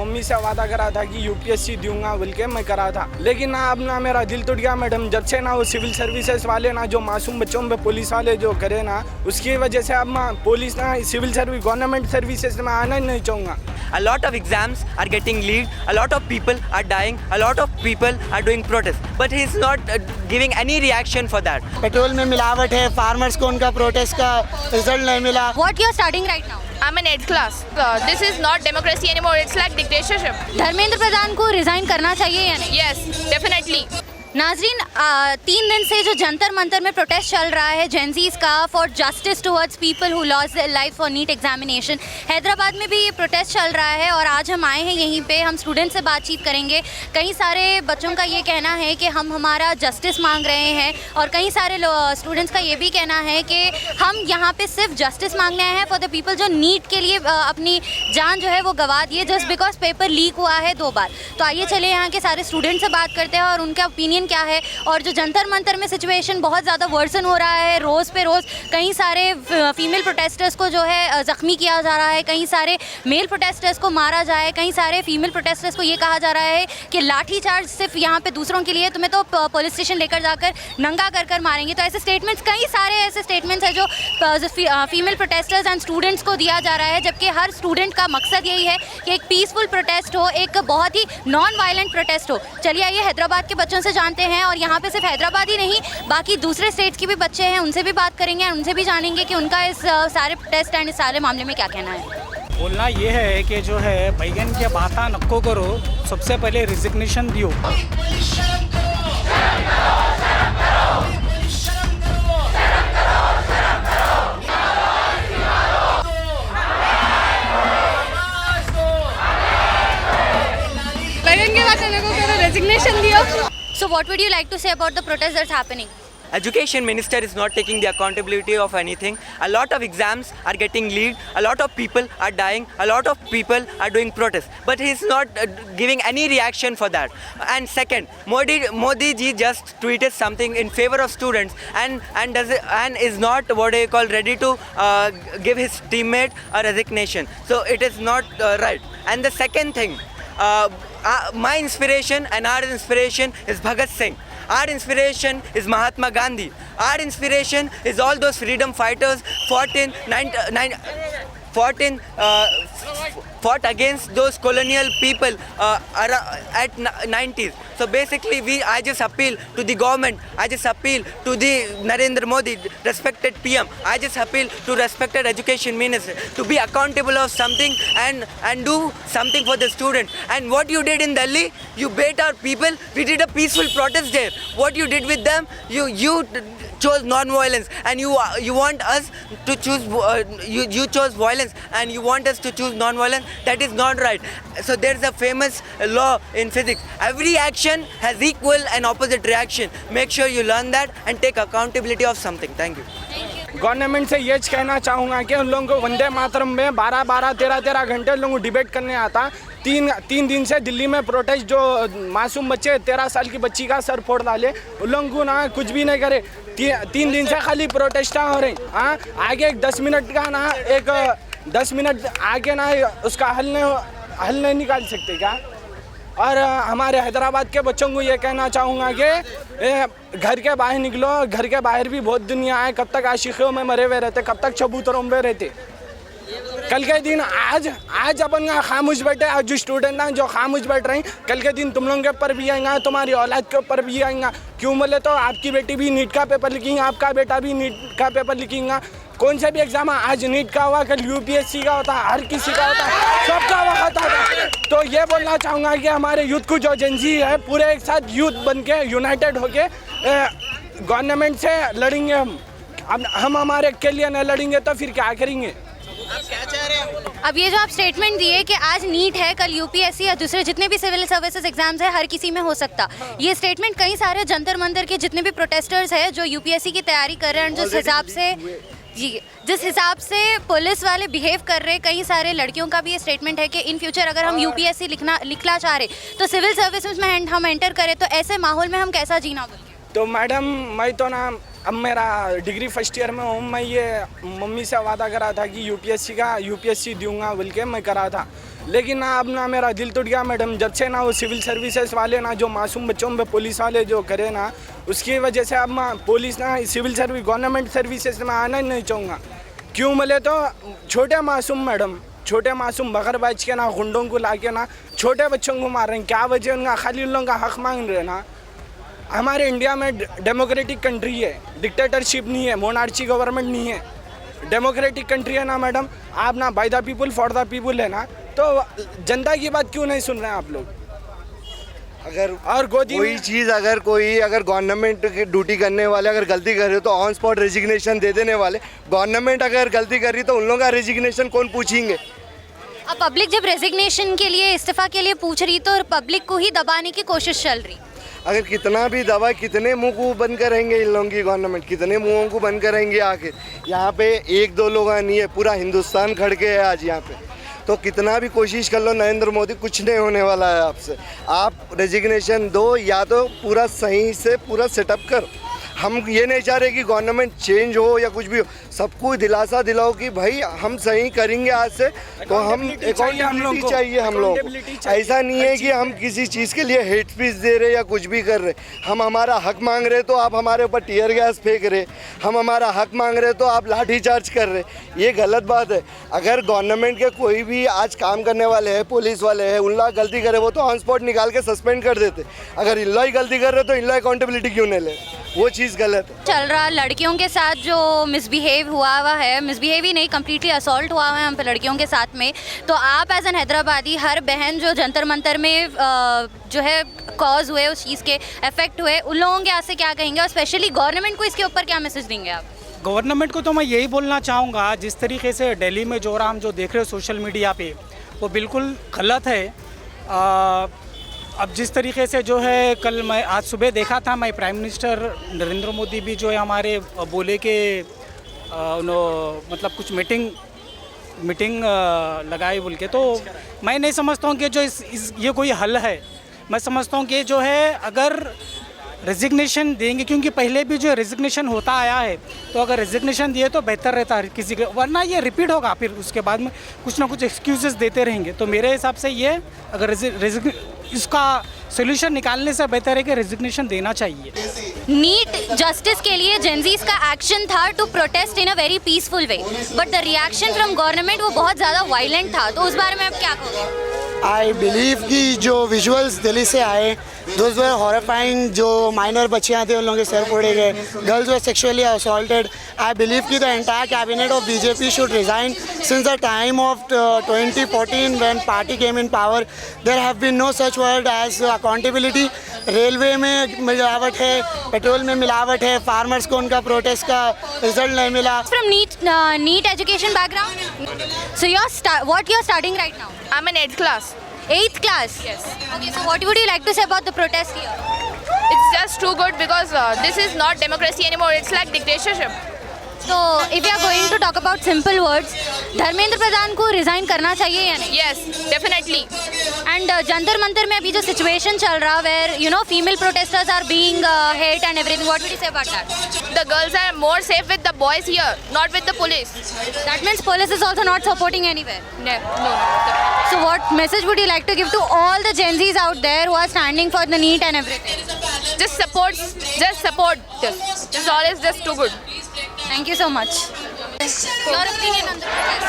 Mummy से वादा करा था कि यूपीएससी दूंगा बोल के मैं करा था, लेकिन ना अब ना मेरा दिल टूट गया मैडम। जब से ना वो सिविल सर्विसेज वाले ना जो मासूम बच्चों पे पुलिस वाले जो करे ना, उसकी वजह से अब मैं पुलिस ना सिविल सर्विस गवर्नमेंट सर्विसेज में आना ही नहीं चाहूँगा। A lot of exams are getting leaked, a lot of people are dying, a lot of people are doing protests, but he is not giving any reaction for that. Petrol में मिलावट है, farmers को उनका protest का result नहीं मिला। What you are studying right now? I'm in 8th class. This is not democracy anymore. It's like dictatorship. Dharmendra Pradhan को resign करना चाहिए या नहीं? Yes, definitely. नाजरीन, 3 दिन से जो जंतर मंतर में प्रोटेस्ट चल रहा है जेंजीज का for justice towards people who lost their life for NEET examination, Hyderabad में भी ये प्रोटेस्ट चल रहा है और आज हम आए हैं यहीं पे। हम स्टूडेंट से बातचीत करेंगे। कई सारे बच्चों का ये कहना है कि हम हमारा जस्टिस मांग रहे हैं और कई सारे स्टूडेंट्स का ये भी कहना है कि हम यहाँ पे सिर्फ जस्टिस मांगने आए हैं फॉर द पीपल जो नीट के लिए अपनी जान जो है वो गंवा दिए जस्ट बिकॉज पेपर लीक हुआ है 2 बार। तो आइए चले यहाँ के सारे स्टूडेंट से बात करते हैं और उनका ओपिनियन क्या है। और जो जंतर मंतर में सिचुएशन बहुत ज़्यादा वर्सन हो रहा है, रोज़ पे रोज़ कई सारे फीमेल प्रोटेस्टर्स को जो है ज़ख्मी किया जा रहा है, कई सारे मेल प्रोटेस्टर्स को मारा जाए, कई सारे फीमेल प्रोटेस्टर्स को ये कहा जा रहा है कि लाठी चार्ज सिर्फ यहाँ पे दूसरों के लिए, तुम्हें तो पुलिस स्टेशन लेकर जाकर नंगा कर मारेंगे। तो ऐसे स्टेटमेंट्स, कई सारे ऐसे स्टेटमेंट्स हैं जो फीमेल प्रोटेस्टर्स एंड स्टूडेंट्स को दिया जा रहा है, जबकि हर स्टूडेंट का मकसद यही है कि एक पीसफुल प्रोटेस्ट हो, एक बहुत ही नॉन वायलेंट प्रोटेस्ट हो। चलिए आइए हैदराबाद के बच्चों से जानते हैं और यहाँ पे सिर्फ हैदराबाद ही नहीं बाकी दूसरे स्टेट्स के भी बच्चे हैं, उनसे भी बात करेंगे और उनसे भी जानेंगे कि उनका इस सारे प्रोटेस्ट एंड इस सारे मामले में क्या कहना है। बोलना ये है कि जो है बैगन के बाता नक्को करो, सबसे पहले रिजिग्नेशन दियो। बैगन के बाद मेरे को करो, रेजिग्नेशन दियो। So what would you like to say about the protest that's happening? Education minister is not taking the accountability of anything. A lot of exams are getting leaked, a lot of people are dying, a lot of people are doing protests, but he is not giving any reaction for that. And second, Modi ji just tweeted something in favor of students and is not what they call ready to give his teammate a resignation. So it is not right. And the second thing, my inspiration and our inspiration is Bhagat Singh. Our inspiration is Mahatma Gandhi. Our inspiration is all those freedom fighters fought against those colonial people at 90s. So basically, I just appeal to the government. I just appeal to the Narendra Modi, respected PM. I just appeal to respected education minister to be accountable of something and do something for the student. And what you did in Delhi, you bait our people. We did a peaceful protest there. What you did with them, you chose non-violence, and you want us to choose. You chose violence, and you want us to choose non-violence. That is not right. So there is a famous law in physics. Every action has equal and opposite reaction. Make sure you learn that and take accountability of something. Thank you. Government से ये कहना चाहूँगा कि उन लोगों को वंदे मातरम में 12-12, 13-13 घंटे लोगों को डिबेट करने आता। 3 दिन से दिल्ली में प्रोटेस्ट, जो मासूम बच्चे 13 साल की बच्ची का सर फोड़ डाले, उन लोगों को ना कुछ भी नहीं करे। 3 दिन से खाली प्रोटेस्टा हो रही। हाँ, आगे एक 10 मिनट का ना, एक 10 मिनट आगे ना उसका हल नहीं निकाल सकते क्या? और हमारे हैदराबाद के बच्चों को ये कहना चाहूँगा कि घर के बाहर निकलो। घर के बाहर भी बहुत दुनिया है। कब तक आशिकों में मरे हुए रहते, कब तक चबूतरों में रहते। कल के दिन आज अपन खामोश बैठे, आज जो स्टूडेंट हैं जो खामोश बैठ रहे हैं, कल के दिन तुम लोगों के ऊपर भी आएगा, तुम्हारी औलाद के ऊपर भी आएगा। क्यों बोले तो आपकी बेटी भी नीट का पेपर लिखेंगे, आपका बेटा भी नीट का पेपर लिखेगा। कौन से भी एग्जाम, आज नीट का हुआ, कल यूपीएससी का होता, हर किसी का होता, सबका वक्त आता। तो ये बोलना चाहूँगा कि हमारे यूथ को जो जेंजी है, पूरे एक साथ यूथ बन के यूनाइटेड होके गवर्नमेंट से लड़ेंगे। हम हमारे के लिए नहीं लड़ेंगे तो फिर क्या करेंगे? अब ये जो आप स्टेटमेंट दिए कि आज नीट है, कल यूपीएससी या दूसरे जितने भी सिविल सर्विसेज एग्जाम्स है, हर किसी में हो सकता, ये स्टेटमेंट कई सारे जंतर मंतर के जितने भी प्रोटेस्टर्स हैं जो यूपीएससी की तैयारी कर रहे हैं, जिस हिसाब से पुलिस वाले बिहेव कर रहे, कई सारे लड़कियों का भी ये स्टेटमेंट है कि इन फ्यूचर अगर हम यूपीएससी लिखना चाह रहे तो सिविल सर्विसेज में हम एंटर करें तो ऐसे माहौल में हम कैसा जीना बोल? तो मैडम, मैं तो ना अब मेरा डिग्री फर्स्ट ईयर में हूँ। मैं ये मम्मी से वादा करा था कि यूपीएससी दूंगा बोल के मैं करा था, लेकिन ना अब ना मेरा दिल टूट गया मैडम, जब से ना वो सिविल सर्विसेज वाले ना जो मासूम बच्चों पे पुलिस वाले जो करे ना, उसकी वजह से अब मैं पुलिस ना सिविल सर्विस गवर्नमेंट सर्विसेज में आना ही नहीं चाहूँगा। क्यों बोले तो छोटे मासूम मैडम, छोटे मासूम बगर बाज के ना गुंडों को ला के ना छोटे बच्चों को मार रहे हैं। क्या वजह उनका खाली उन लोगों का हक मांग रहे हैं ना। हमारे इंडिया में डेमोक्रेटिक कंट्री है, डिक्टेटरशिप नहीं है, मोनार्ची गवर्नमेंट नहीं है, डेमोक्रेटिक कंट्री है ना मैडम। आप ना by the people for the people है ना, तो जनता की बात क्यों नहीं सुन रहे हैं आप लोग। अगर और गोदी कोई चीज़ अगर गवर्नमेंट की ड्यूटी करने वाले अगर गलती कर रहे हो तो ऑन स्पॉट रेजिग्नेशन दे देने वाले। गवर्नमेंट अगर गलती कर रही तो उन लोगों का रेजिग्नेशन कौन पूछेंगे। अब पब्लिक जब रेजिग्नेशन के लिए, इस्तीफा के लिए पूछ रही तो पब्लिक को ही दबाने की कोशिश चल रही। अगर कितना भी दवा, कितने मुंह को बंद करेंगे इन लोगों की गवर्नमेंट, कितने मुंहों को बंद करेंगे। आखिर यहाँ पे एक दो लोग नहीं है, पूरा हिंदुस्तान खड़ के है आज यहाँ पे। तो कितना भी कोशिश कर लो नरेंद्र मोदी, कुछ नहीं होने वाला है आपसे। आप रेजिग्नेशन दो या तो पूरा सही से पूरा सेटअप करो। हम ये नहीं चाह रहे कि गवर्नमेंट चेंज हो या कुछ भी हो, सबको दिलासा दिलाओ कि भाई हम सही करेंगे आज से। तो हम अकाउंटेबिलिटी चाहिए हम लोगों को। ऐसा नहीं है कि हम किसी चीज़ के लिए हेट स्पीच दे रहे या कुछ भी कर रहे। हम हमारा हक मांग रहे तो आप हमारे ऊपर टीयर गैस फेंक रहे, हम हमारा हक मांग रहे तो आप लाठी चार्ज कर रहे। ये गलत बात है। अगर गवर्नमेंट के कोई भी आज काम करने वाले हैं, पुलिस वाले हैं, उन लोग गलती करे वो तो ऑन स्पॉट निकाल के सस्पेंड कर देते। अगर इन लोग ही गलती कर रहे तो इन लोग अकाउंटेबिलिटी क्यों नहीं ले, वो चीज़ गलत है। चल रहा लड़कियों के साथ जो मिसबिहेव हुआ है, मिसबिहेव ही नहीं कंप्लीटली असॉल्ट हुआ है हम पे लड़कियों के साथ में। तो आप एज एन हैदराबादी, हर बहन जो जंतर मंतर में जो है कॉज हुए, उस चीज़ के इफेक्ट हुए, उन लोगों के यहाँ से क्या कहेंगे और स्पेशली गवर्नमेंट को इसके ऊपर क्या मैसेज देंगे आप? गवर्नमेंट को तो मैं यही बोलना चाहूँगा, जिस तरीके से दिल्ली में जो हम जो देख रहे हो सोशल मीडिया पे, वो बिल्कुल गलत है। अब जिस तरीके से जो है, कल मैं आज सुबह देखा था, मैं प्राइम मिनिस्टर नरेंद्र मोदी भी जो है हमारे बोले कि मतलब कुछ मीटिंग लगाई बोल के। तो मैं नहीं समझता हूँ कि जो ये कोई हल है। मैं समझता हूँ कि जो है अगर रेजिग्नेशन देंगे, क्योंकि पहले भी जो रेजिग्नेशन होता आया है, तो अगर रेजिग्नेशन दिए तो बेहतर रहता है किसी के, वरना ये रिपीट होगा फिर उसके बाद में कुछ ना कुछ एक्सक्यूजेस देते रहेंगे। तो मेरे हिसाब से ये अगर इसका सोल्यूशन निकालने से बेहतर है कि रेजिग्नेशन देना चाहिए। नीट जस्टिस के लिए जेंजीज का एक्शन था to protest in a very peaceful way, but the reaction from government वो बहुत ज़्यादा वायलेंट था। तो उस बारे में आप क्या कहोगे? आई बिलीव कि जो विजुअल्स दिल्ली से आए, दोज वर हॉरिफाइंग। जो माइनर बच्चियाँ थी उन लोगों के सर फोड़े गए, girls were sexually assaulted. I believe कि the entire cabinet of BJP should resign since the time of 2014 when party came in power. There have been no such word as accountability. Railway में मिलावट है, petrol में मिलावट है, farmers को उनका protest का रिजल्ट नहीं मिला। From neat education background, so what you're studying right now? I'm in 8th class. 8th class. Yes. Okay, so what would you like to say about the protest here? It's just too good because this is not democracy anymore. It's like dictatorship. So if you are going to talk about simple words, Dharmendra Pradhan को resign करना चाहिए या नहीं? Yes, definitely. And Jantar Mantar में अभी जो situation चल रहा where you know female protesters are being hate and everything, what would you say about that? The girls are more safe with the boys here, not with the police. That means police is also not supporting anywhere. No. So what message would you like to give to all the Gen Zs out there who are standing for the NEET and everything? Just support this. This all is just too good. Thank you so much. Your opinion on the protest?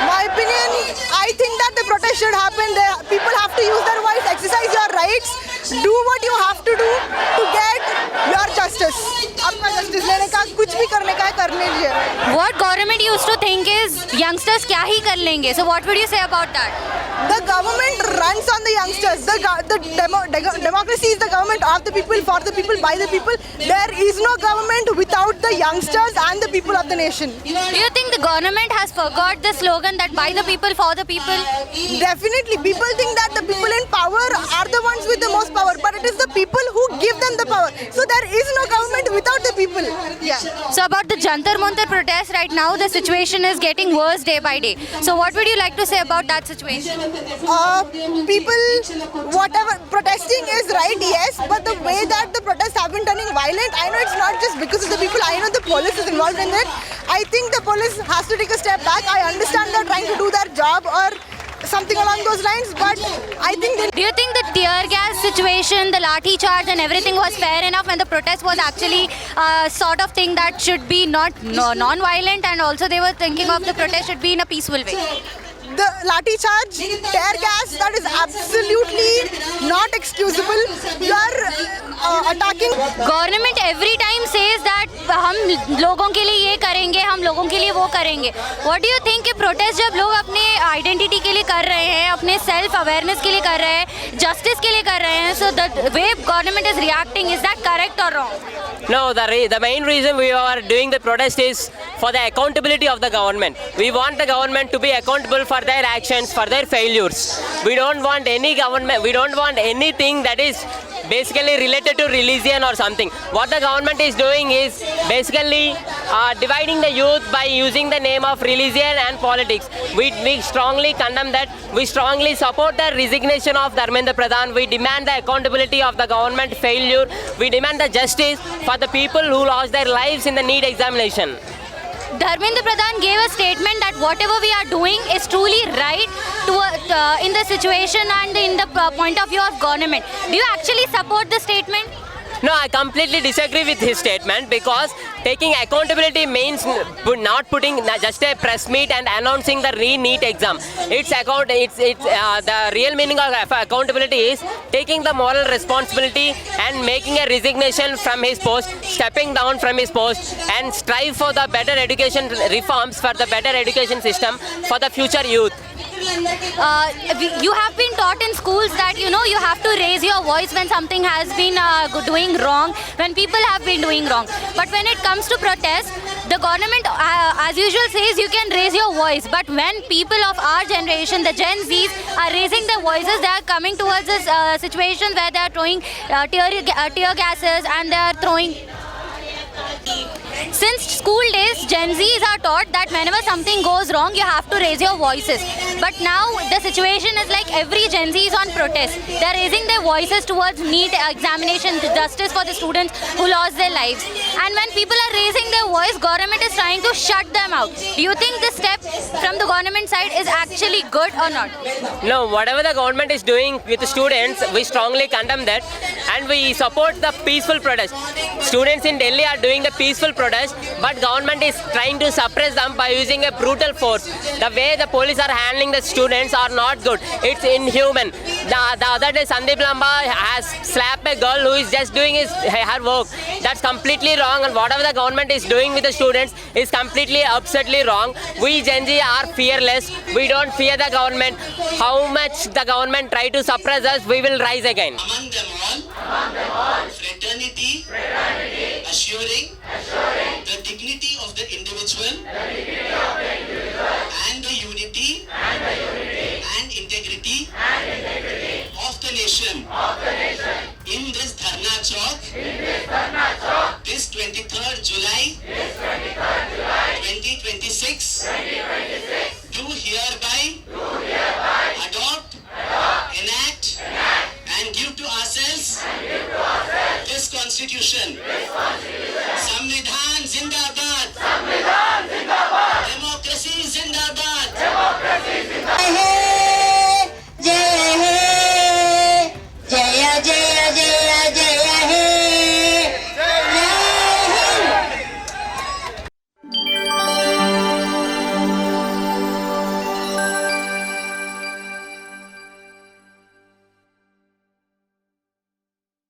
My opinion, I think that the protest should happen. People have to use their voice, exercise your rights, do what you have to do to get your justice. अपना justice लेने का, कुछ भी करने का है, कर लीजिए. What government used to think is youngsters क्या ही कर लेंगे. So what would you say about that? The government runs on the youngsters. The democracy is the government of the people, for the people, by the people. There is no government without the youngsters and the people of the nation. Do you think the government has forgot the slogan that by the people, for the people? Definitely, people think that the people in power are the ones with the most power, but it is the people who give them the power. So there is no government without the people. Yeah. So about the Jantar Mantar protest right now, the situation is getting worse day by day. So what would you like to say about that situation? People, whatever, protesting is right, yes, but the way that the protests have been turning violent, I know it's not just because of the people, I know the police is involved in it. I think the police has to take a step back. I understand they're trying to do their job or something along those lines. But I think Do you think the tear gas situation, the lathi charge and everything was fair enough when the protest was actually sort of thing that should be not non-violent, and also they were thinking of the protest should be in a peaceful way? the lathi charge, tear gas, that is absolutely not excusable. You are attacking. Government every time says that हम लोगों के लिए ये करेंगे, हम लोगों के लिए वो करेंगे. व्हाट डू यू थिंक कि प्रोटेस्ट जब लोग अपने आइडेंटिटी के लिए कर रहे हैं, अपने सेल्फ अवेयरनेस के लिए कर रहे हैं, जस्टिस के लिए कर रहे हैं, so the way government is reacting, is that correct और wrong? No, the main reason we are doing the protest is for the accountability of the government. We want the government to be accountable for their actions, for their failures. We don't want any government, we don't want anything that is basically related to religion or something. What the government is doing is basically dividing the youth by using the name of religion and politics. We strongly condemn that. We strongly support the resignation of Dharmendra Pradhan. We demand the accountability of the government failure. We demand the justice for the people who lost their lives in the NEET examination. Dharmendra Pradhan gave a statement that whatever we are doing is truly right in the situation and in the point of view of government. Do you actually support the statement? No, I completely disagree with his statement, because taking accountability means not putting just a press meet and announcing the NEET exam. It's the real meaning of accountability is taking the moral responsibility and making a resignation from his post, stepping down from his post, and strive for the better education reforms, for the better education system for the future youth. You have been taught in schools that you have to raise your voice when something has been doing wrong, when people have been doing wrong. But when it comes to protest, the government as usual says you can raise your voice. But when people of our generation, the Gen Zs, are raising their voices, they are coming towards this situation where they are throwing tear gases and they are throwing. Since school days, Gen Zs are taught that whenever something goes wrong, you have to raise your voices. But now the situation is like every Gen Z is on protest. They are raising their voices towards NEET examination, justice for the students who lost their lives. And when people are raising their voice, government is trying to shut them out. Do you think this step from the government side is actually good or not? No, whatever the government is doing with the students, we strongly condemn that, and we support the peaceful protest. Students in Delhi are doing the peaceful protest, but government is trying to suppress them by using a brutal force. The way the police are handling the students are not good. It's inhuman. The other day, Sandeep Lamba has slapped a girl who is just doing her work. That's completely wrong, and whatever the government is doing with the students is completely absurdly wrong. We Gen Z are fearless. We don't fear the government. How much the government try to suppress us, we will rise again. Among them all, fraternity, assuring the dignity of the individual and the unity and integrity of the nation. In this Dharna Chowk, this 23rd July 2026,